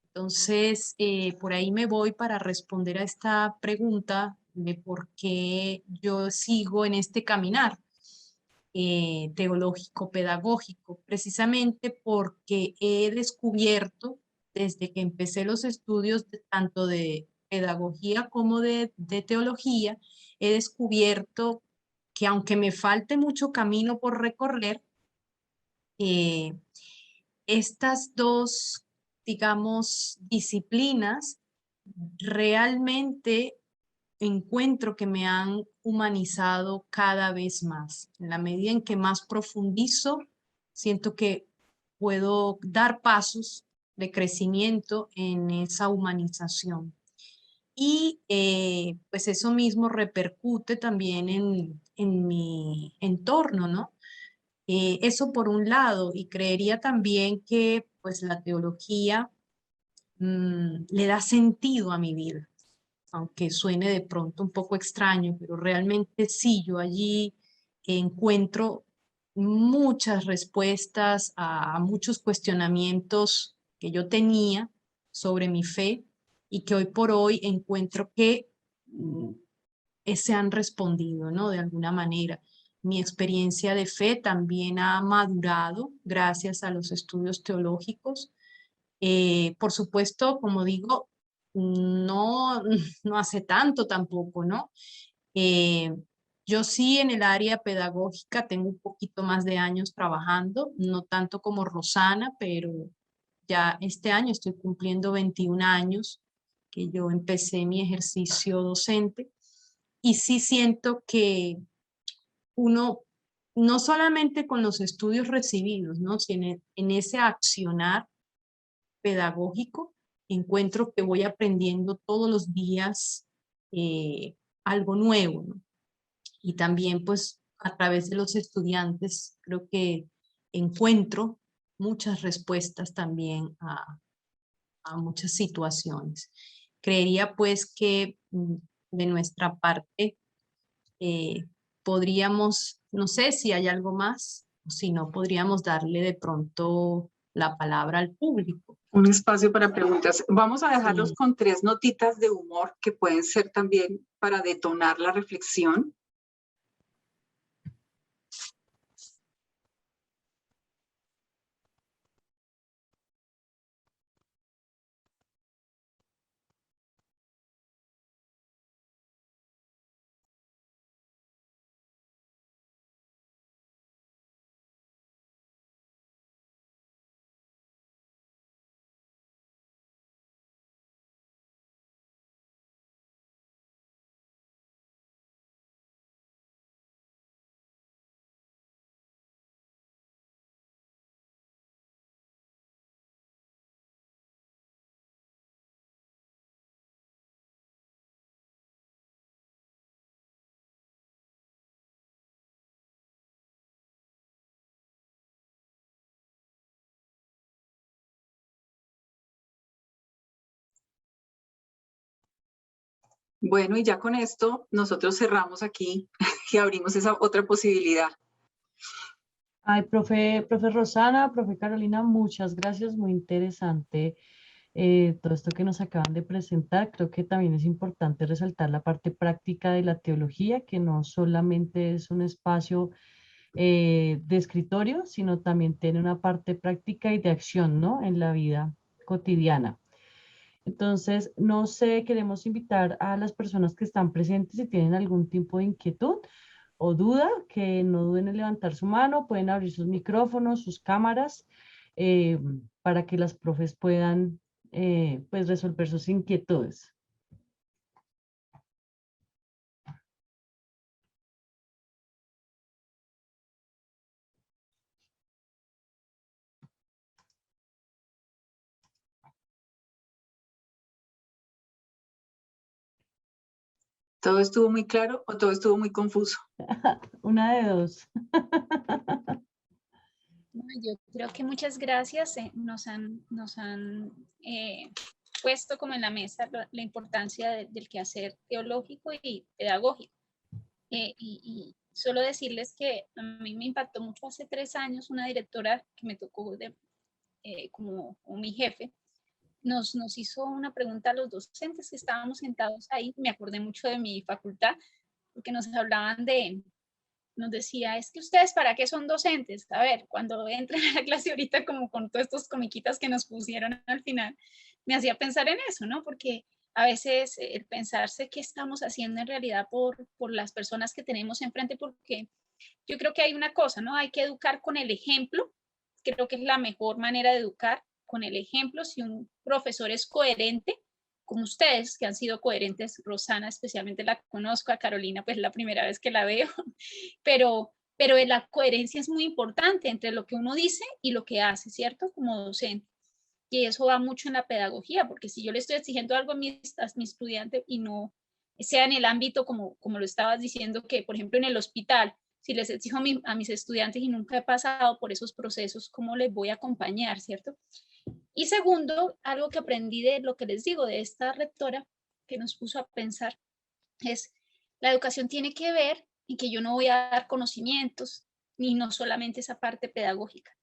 Entonces, por ahí me voy para responder a esta pregunta de por qué yo sigo en este caminar teológico, pedagógico, precisamente porque he descubierto desde que empecé los estudios tanto de pedagogía como de teología, he descubierto que aunque me falte mucho camino por recorrer, eh, estas dos, digamos, disciplinas realmente encuentro que me han humanizado cada vez más. En la medida en que más profundizo, siento que puedo dar pasos de crecimiento en esa humanización. Y pues eso mismo repercute también en mi entorno, ¿no? Eso por un lado, y creería también que pues la teología le da sentido a mi vida, aunque suene de pronto un poco extraño, pero realmente sí, yo allí encuentro muchas respuestas a muchos cuestionamientos que yo tenía sobre mi fe y que hoy por hoy encuentro que se han respondido, ¿no? De alguna manera. Mi experiencia de fe también ha madurado gracias a los estudios teológicos. Por supuesto, como digo, no, no hace tanto tampoco, ¿no? Yo sí en el área pedagógica tengo un poquito más de años trabajando, no tanto como Rosana, pero ya este año estoy cumpliendo 21 años que yo empecé mi ejercicio docente y sí siento que uno, no solamente con los estudios recibidos, ¿no? Sino en ese accionar pedagógico, encuentro que voy aprendiendo todos los días algo nuevo, ¿no? Y también pues a través de los estudiantes creo que encuentro muchas respuestas también a muchas situaciones. Creería pues que de nuestra parte eh, podríamos, no sé si hay algo más, o si no, podríamos darle de pronto la palabra al público. Un espacio para preguntas. Vamos a dejarlos Sí. con 3 notitas de humor que pueden ser también para detonar la reflexión. Bueno, y ya con esto nosotros cerramos aquí y abrimos esa otra posibilidad. Ay, profe Rosana, profe Carolina, muchas gracias, muy interesante todo esto que nos acaban de presentar. Creo que también es importante resaltar la parte práctica de la teología, que no solamente es un espacio de escritorio, sino también tiene una parte práctica y de acción, ¿no? En la vida cotidiana. Entonces, no sé, queremos invitar a las personas que están presentes si tienen algún tipo de inquietud o duda, que no duden en levantar su mano, pueden abrir sus micrófonos, sus cámaras, eh, para que las profes puedan pues resolver sus inquietudes. ¿Todo estuvo muy claro o todo estuvo muy confuso? Una de dos. No, yo creo que muchas gracias nos han puesto como en la mesa la importancia del quehacer teológico y pedagógico. Y solo decirles que a mí me impactó mucho hace 3 años una directora que me tocó como mi jefe, nos hizo una pregunta a los docentes que estábamos sentados ahí. Me acordé mucho de mi facultad porque nos hablaban nos decía, es que ustedes para qué son docentes. A ver, cuando entran a la clase ahorita como con todos estos comiquitas que nos pusieron al final, me hacía pensar en eso, ¿no? Porque a veces el pensarse qué estamos haciendo en realidad por las personas que tenemos enfrente, porque yo creo que hay una cosa, ¿no? Hay que educar con el ejemplo. Creo que es la mejor manera de educar con el ejemplo. Si un profesor es coherente, como ustedes que han sido coherentes, Rosana especialmente la conozco, a Carolina pues la primera vez que la veo, pero la coherencia es muy importante entre lo que uno dice y lo que hace, ¿cierto? Como docente. Y eso va mucho en la pedagogía, porque si yo le estoy exigiendo algo a mi estudiante y no sea en el ámbito como lo estabas diciendo, que por ejemplo en el hospital, si les exijo a mis estudiantes y nunca he pasado por esos procesos, ¿cómo les voy a acompañar, cierto? Y segundo, algo que aprendí de lo que les digo, de esta rectora que nos puso a pensar, es la educación tiene que ver en que yo no voy a dar conocimientos, ni no solamente esa parte pedagógica,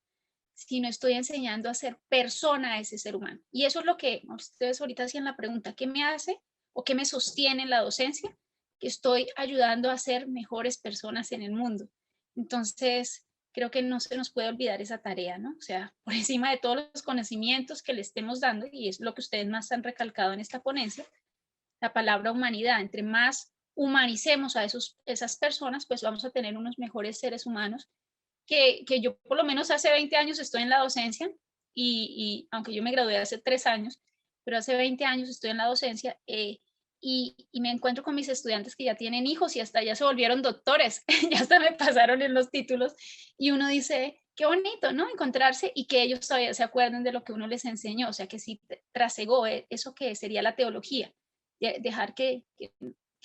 sino estoy enseñando a ser persona a ese ser humano. Y eso es lo que ustedes ahorita hacían la pregunta, ¿qué me hace o qué me sostiene en la docencia? Que estoy ayudando a ser mejores personas en el mundo. Entonces, creo que no se nos puede olvidar esa tarea, ¿no? O sea, por encima de todos los conocimientos que le estemos dando, y es lo que ustedes más han recalcado en esta ponencia, la palabra humanidad, entre más humanicemos a esas personas, pues vamos a tener unos mejores seres humanos que yo por lo menos hace 20 años estoy en la docencia y aunque yo me gradué hace 3 años, pero hace 20 años estoy en la docencia y me encuentro con mis estudiantes que ya tienen hijos y hasta ya se volvieron doctores, ya hasta me pasaron en los títulos y uno dice, qué bonito, ¿no? Encontrarse y que ellos todavía se acuerden de lo que uno les enseñó, o sea, que sí trasegó eso que sería la teología, dejar que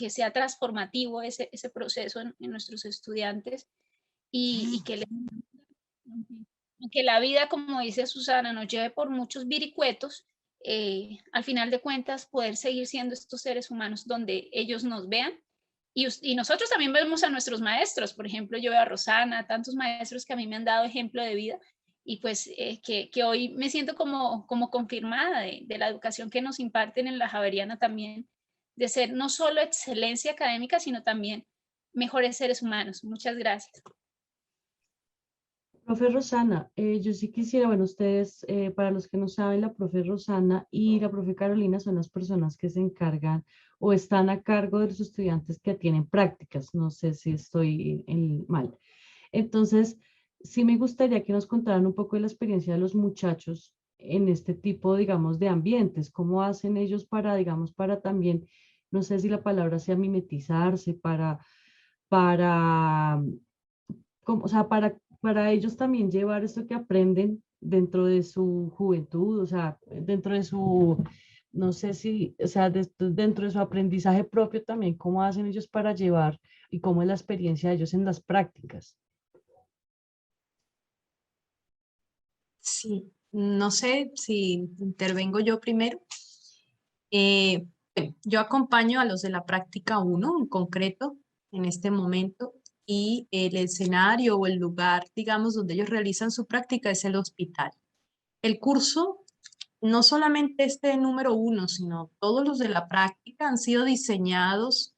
sea transformativo ese proceso en nuestros estudiantes y que la vida, como dice Susana, nos lleve por muchos viricuetos, al final de cuentas poder seguir siendo estos seres humanos donde ellos nos vean y nosotros también vemos a nuestros maestros, por ejemplo, yo veo a Rosana, tantos maestros que a mí me han dado ejemplo de vida y pues que hoy me siento como confirmada de la educación que nos imparten en la Javeriana también, de ser no solo excelencia académica, sino también mejores seres humanos. Muchas gracias. Profe Rosana, yo sí quisiera, bueno, ustedes, para los que no saben, la profe Rosana y la profe Carolina son las personas que se encargan o están a cargo de los estudiantes que tienen prácticas. No sé si estoy mal. Entonces, sí me gustaría que nos contaran un poco de la experiencia de los muchachos en este tipo, digamos, de ambientes. ¿Cómo hacen ellos para, digamos, para también, no sé si la palabra sea mimetizarse, para, o sea, para ellos también llevar esto que aprenden dentro de su juventud, o sea, dentro de su, no sé si, o sea, dentro de su aprendizaje propio también, cómo hacen ellos para llevar y cómo es la experiencia de ellos en las prácticas? Sí, no sé si intervengo yo primero. Bueno, yo acompaño a los de la práctica 1 en concreto en este momento y el escenario o el lugar, digamos, donde ellos realizan su práctica es el hospital. El curso, no solamente este número 1, sino todos los de la práctica han sido diseñados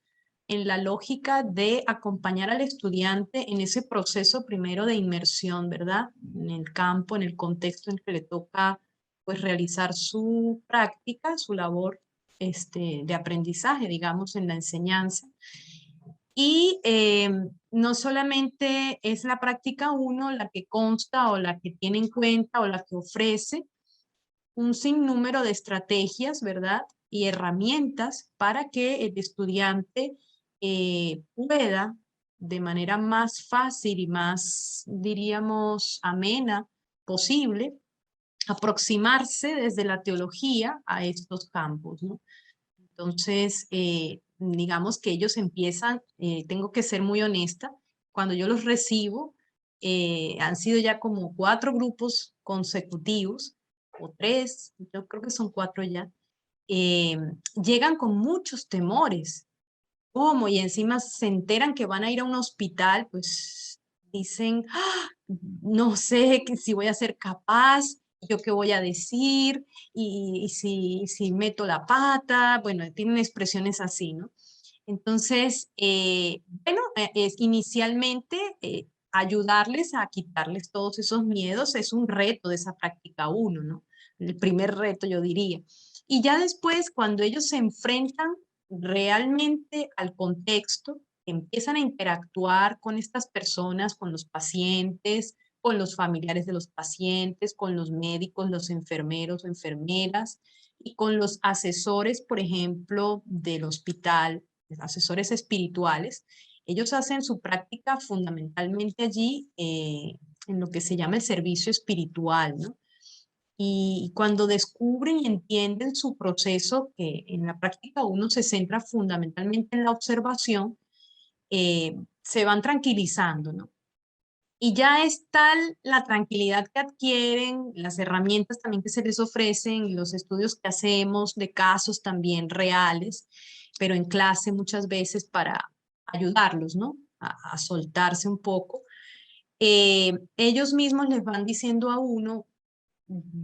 en la lógica de acompañar al estudiante en ese proceso primero de inmersión, ¿verdad? En el campo, en el contexto en que le toca pues realizar su práctica, su labor de aprendizaje, digamos, en la enseñanza. Y no solamente es la práctica 1 la que consta o la que tiene en cuenta o la que ofrece un sinnúmero de estrategias, ¿verdad? Y herramientas para que el estudiante pueda de manera más fácil y más, diríamos, amena posible, aproximarse desde la teología a estos campos, ¿no? Entonces, digamos que ellos empiezan, tengo que ser muy honesta, cuando yo los recibo, han sido ya como 4 grupos consecutivos, o 3, yo creo que son 4 ya, llegan con muchos temores. ¿Cómo? Y encima se enteran que van a ir a un hospital, pues dicen, "Ah, no sé si voy a ser capaz, yo qué voy a decir, y si meto la pata", bueno, tienen expresiones así, ¿no? Entonces, bueno, es inicialmente ayudarles a quitarles todos esos miedos es un reto de esa práctica 1, ¿no? El primer reto, yo diría. Y ya después, cuando ellos se enfrentan realmente al contexto, empiezan a interactuar con estas personas, con los pacientes, con los familiares de los pacientes, con los médicos, los enfermeros o enfermeras y con los asesores, por ejemplo, del hospital, asesores espirituales. Ellos hacen su práctica fundamentalmente allí en lo que se llama el servicio espiritual, ¿no? Y cuando descubren y entienden su proceso, que en la práctica 1 se centra fundamentalmente en la observación, se van tranquilizando, ¿no? Y ya es tal la tranquilidad que adquieren, las herramientas también que se les ofrecen, los estudios que hacemos de casos también reales, pero en clase muchas veces para ayudarlos, ¿no? A soltarse un poco. Ellos mismos les van diciendo a uno,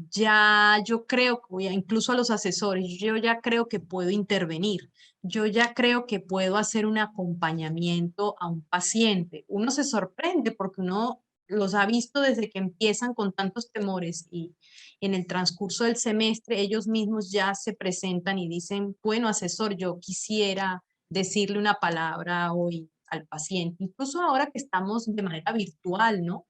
ya yo creo que incluso a los asesores, yo ya creo que puedo intervenir, yo ya creo que puedo hacer un acompañamiento a un paciente. Uno se sorprende porque uno los ha visto desde que empiezan con tantos temores y en el transcurso del semestre ellos mismos ya se presentan y dicen, bueno, asesor, yo quisiera decirle una palabra hoy al paciente. Incluso ahora que estamos de manera virtual, ¿no?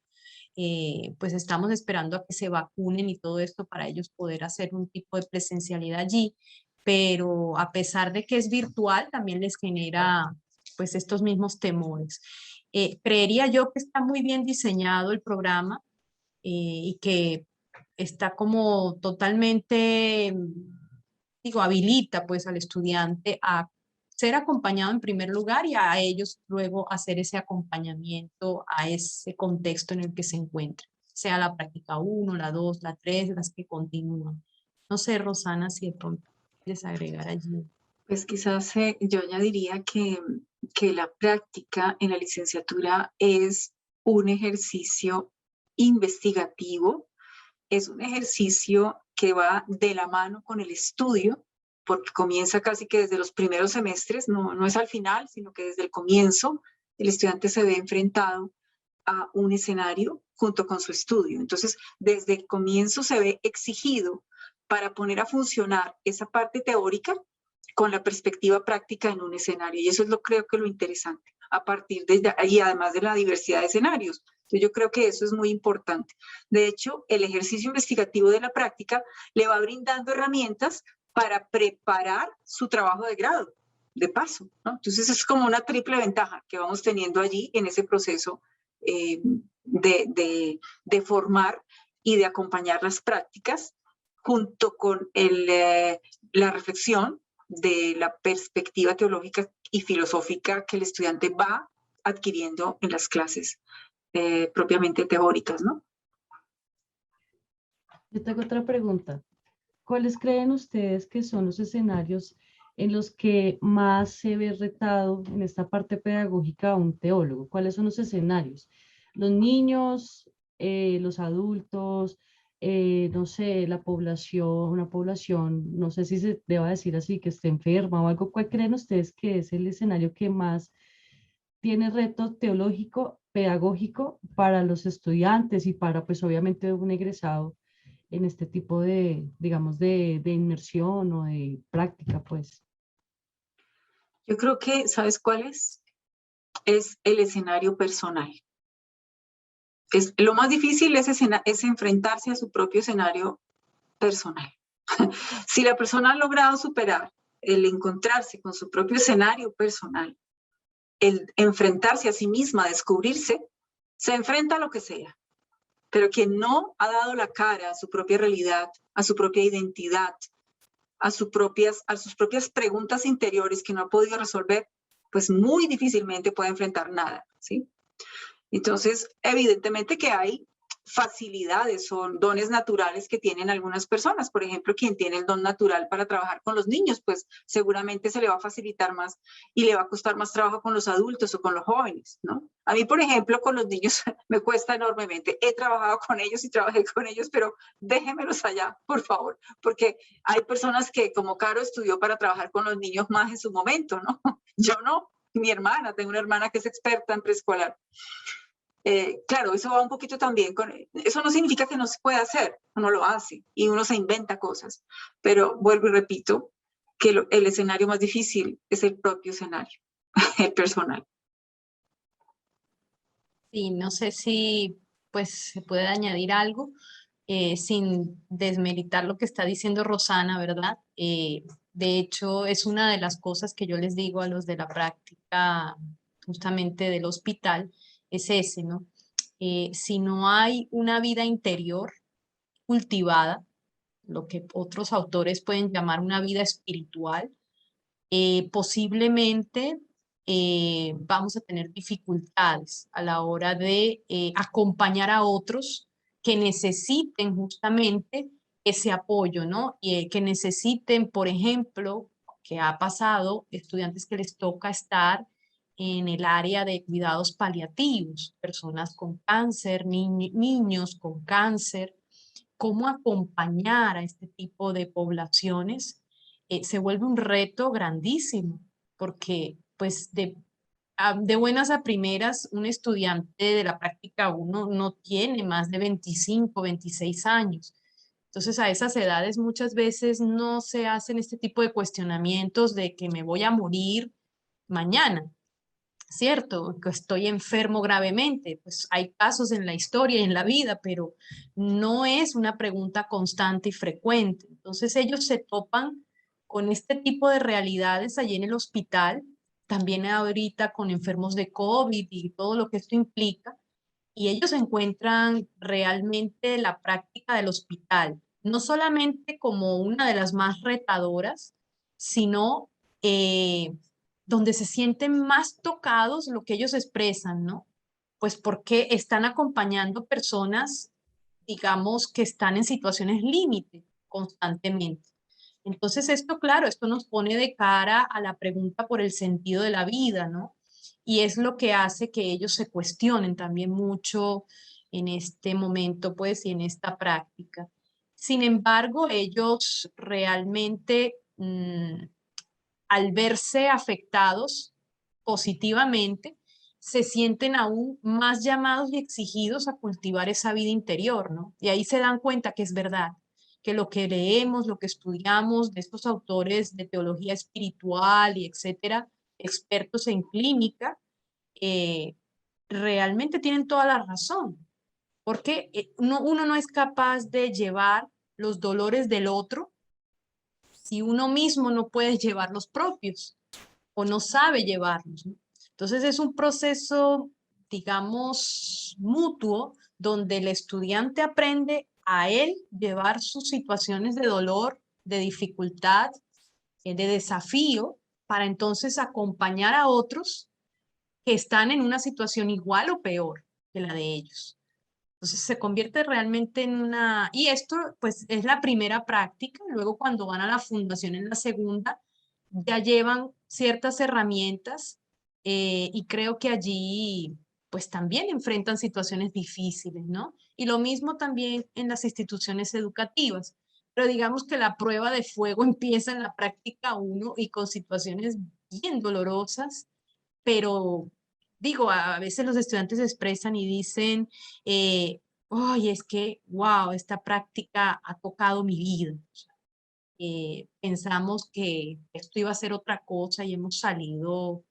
Pues estamos esperando a que se vacunen y todo esto para ellos poder hacer un tipo de presencialidad allí, pero a pesar de que es virtual, también les genera pues estos mismos temores. Creería yo que está muy bien diseñado el programa y que está como totalmente, digo, habilita pues al estudiante a ser acompañado en primer lugar y a ellos luego hacer ese acompañamiento a ese contexto en el que se encuentran, sea la práctica 1, la 2, la 3, las que continúan. No sé, Rosana, si de pronto quieres agregar allí. Pues quizás yo añadiría que la práctica en la licenciatura es un ejercicio investigativo, es un ejercicio que va de la mano con el estudio, porque comienza casi que desde los primeros semestres, no es al final, sino que desde el comienzo el estudiante se ve enfrentado a un escenario junto con su estudio. Entonces, desde el comienzo se ve exigido para poner a funcionar esa parte teórica con la perspectiva práctica en un escenario. Y eso es creo que lo interesante, a partir de ahí, además de la diversidad de escenarios. Entonces yo creo que eso es muy importante. De hecho, el ejercicio investigativo de la práctica le va brindando herramientas para preparar su trabajo de grado, de paso, ¿no? Entonces es como una triple ventaja que vamos teniendo allí en ese proceso de formar y de acompañar las prácticas junto con la reflexión de la perspectiva teológica y filosófica que el estudiante va adquiriendo en las clases propiamente teóricas, ¿no? Yo tengo otra pregunta. ¿Cuáles creen ustedes que son los escenarios en los que más se ve retado en esta parte pedagógica a un teólogo? ¿Cuáles son los escenarios? ¿Los niños, los adultos, no sé, la población, una población, no sé si se deba decir así, que esté enferma o algo? ¿Cuál creen ustedes que es el escenario que más tiene reto teológico, pedagógico para los estudiantes y para, pues obviamente, un egresado en este tipo de, digamos, de inmersión o de práctica, pues? Yo creo que, ¿sabes cuál es? Es el escenario personal. Lo más difícil es enfrentarse a su propio escenario personal. Si la persona ha logrado superar el encontrarse con su propio escenario personal, el enfrentarse a sí misma, descubrirse, se enfrenta a lo que sea. Pero quien no ha dado la cara a su propia realidad, a su propia identidad, a sus propias preguntas interiores que no ha podido resolver, pues muy difícilmente puede enfrentar nada, ¿sí? Entonces, evidentemente que hay facilidades, son dones naturales que tienen algunas personas. Por ejemplo, quien tiene el don natural para trabajar con los niños, pues seguramente se le va a facilitar más y le va a costar más trabajo con los adultos o con los jóvenes, ¿no? A mí, por ejemplo, con los niños me cuesta enormemente. He trabajado con ellos y trabajé con ellos, pero déjenmelos allá, por favor, porque hay personas que, como Caro, estudió para trabajar con los niños más en su momento, ¿no? Yo no. Mi hermana, tengo una hermana que es experta en preescolar. Claro, eso va un poquito también con... Eso no significa que no se pueda hacer, uno lo hace y uno se inventa cosas, pero vuelvo y repito que el escenario más difícil es el propio escenario, el personal. Sí, no sé si pues se puede añadir algo sin desmeritar lo que está diciendo Rosana, ¿verdad? De hecho, es una de las cosas que yo les digo a los de la práctica justamente del hospital, es ese, ¿no? Si no hay una vida interior cultivada, lo que otros autores pueden llamar una vida espiritual, posiblemente vamos a tener dificultades a la hora de acompañar a otros que necesiten justamente ese apoyo, ¿no? Y que necesiten, por ejemplo, que ha pasado, estudiantes que les toca estar en el área de cuidados paliativos, personas con cáncer, niños con cáncer, cómo acompañar a este tipo de poblaciones se vuelve un reto grandísimo, porque pues de buenas a primeras, un estudiante de la práctica 1 no tiene más de 25, 26 años. Entonces a esas edades muchas veces no se hacen este tipo de cuestionamientos de que me voy a morir mañana, ¿cierto? Que estoy enfermo gravemente. Pues hay casos en la historia y en la vida, pero no es una pregunta constante y frecuente. Entonces ellos se topan con este tipo de realidades allí en el hospital, también ahorita con enfermos de COVID y todo lo que esto implica, y ellos encuentran realmente la práctica del hospital, no solamente como una de las más retadoras, sino donde se sienten más tocados lo que ellos expresan, ¿no? Pues porque están acompañando personas, digamos, que están en situaciones límite constantemente. Entonces esto, claro, esto nos pone de cara a la pregunta por el sentido de la vida, ¿no? Y es lo que hace que ellos se cuestionen también mucho en este momento, pues, y en esta práctica. Sin embargo, ellos realmente, al verse afectados positivamente, se sienten aún más llamados y exigidos a cultivar esa vida interior, ¿no? Y ahí se dan cuenta que es verdad, que lo que leemos, lo que estudiamos de estos autores de teología espiritual y etcétera, expertos en clínica, eh, realmente tienen toda la razón, porque uno no es capaz de llevar los dolores del otro si uno mismo no puede llevar los propios o no sabe llevarlos, ¿no? Entonces es un proceso, digamos, mutuo, donde el estudiante aprende a él llevar sus situaciones de dolor, de dificultad, de desafío, para entonces acompañar a otros que están en una situación igual o peor que la de ellos. Entonces se convierte realmente en una... Y esto pues es la primera práctica. Luego cuando van a la fundación en la segunda, ya llevan ciertas herramientas y creo que allí pues también enfrentan situaciones difíciles, ¿no? Y lo mismo también en las instituciones educativas. Pero digamos que la prueba de fuego empieza en la práctica 1 y con situaciones bien dolorosas, pero digo, a veces los estudiantes se expresan y dicen, oye, es que, wow, esta práctica ha tocado mi vida. Pensamos que esto iba a ser otra cosa y hemos salido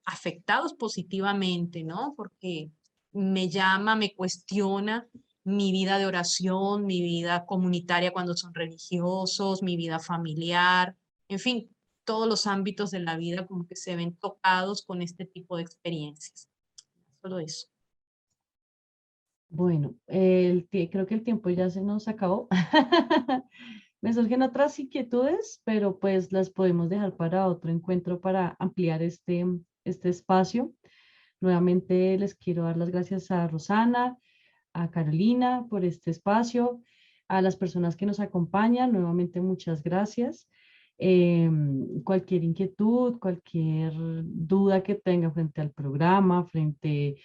afectados positivamente, ¿no? Porque me llama, me cuestiona mi vida de oración, mi vida comunitaria cuando son religiosos, mi vida familiar, en fin, todos los ámbitos de la vida como que se ven tocados con este tipo de experiencias. Solo eso. Bueno, creo que el tiempo ya se nos acabó. Me surgen otras inquietudes, pero pues las podemos dejar para otro encuentro para ampliar este espacio. Nuevamente les quiero dar las gracias a Rosana, a Carolina por este espacio, a las personas que nos acompañan, nuevamente muchas gracias. Cualquier inquietud, cualquier duda que tenga frente al programa, frente,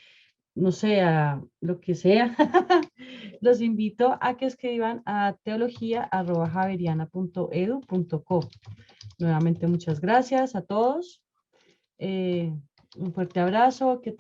no sé, a lo que sea, los invito a que escriban a teología@javeriana.edu.co. Nuevamente muchas gracias a todos. Un fuerte abrazo. Que